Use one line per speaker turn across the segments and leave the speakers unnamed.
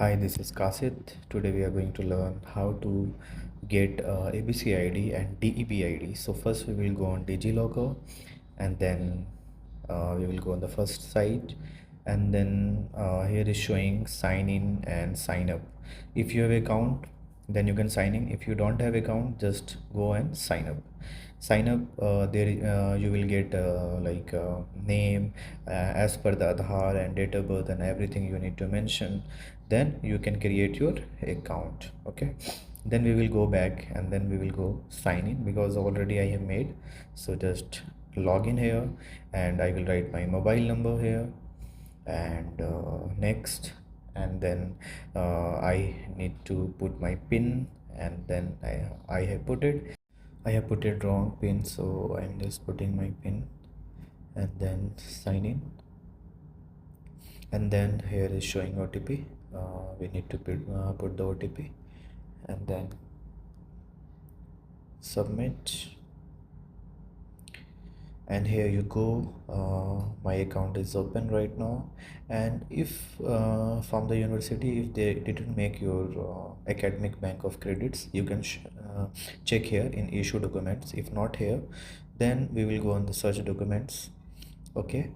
Hi, this is Kasit. Today we are going to learn how to get ABC ID and DEB ID. So first we will go on DigiLocker, and then we will go on the first site, and then here is showing sign in and sign up. If you have account, then you can sign in. If you don't have account, just go and sign up. Sign up, there you will get name as per the Aadhaar and date of birth and everything you need to mention. Then you can create your account. Okay, then we will go back and then we will go sign in because already I have made. So just log in here, and I will write my mobile number here, and next, and then I need to put my pin, and then I have put it. I have put it wrong pin, so I'm just putting my pin and then sign in. And then here is showing OTP. We need to put the OTP and then submit. And here you go. My account is open right now, and if from the university, if they didn't make your academic bank of credits, you can check here in issue documents. If not here, then we will go on the search documents. Okay,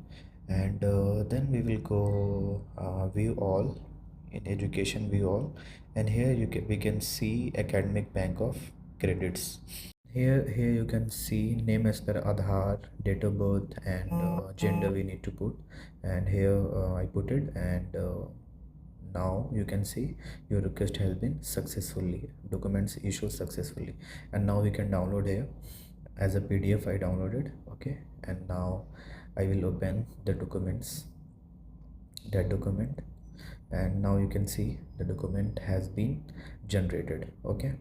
and then we will go view all, in education view all, and here we can see academic bank of credits. Here you can see name as per Aadhaar, date of birth, and gender we need to put. And here I put it, and now you can see your request has been successfully, documents issued successfully. And now we can download here as a PDF. I downloaded. Okay, and now I will open the documents, that document, and now you can see the document has been generated. Okay,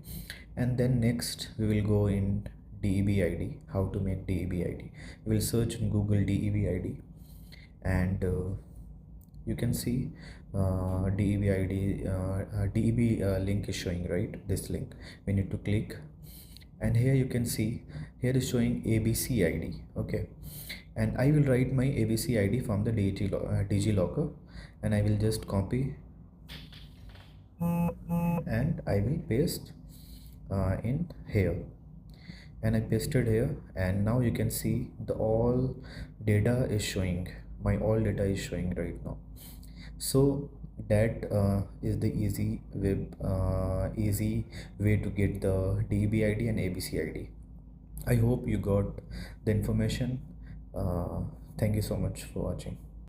and then next we will go in DEB ID. How to make DEB ID? We will search in Google DEB ID, and you can see DEB ID, DEB link is showing, right? This link we need to click, and here you can see here is showing ABC ID. Okay, and I will write my ABC ID from the DigiLocker, and I will just copy and I will paste in here, and I pasted here. And now you can see the all data is showing, my all data is showing right now. So that is the easy way to get the DB ID and ABC ID. I hope you got the information. Thank you so much for watching.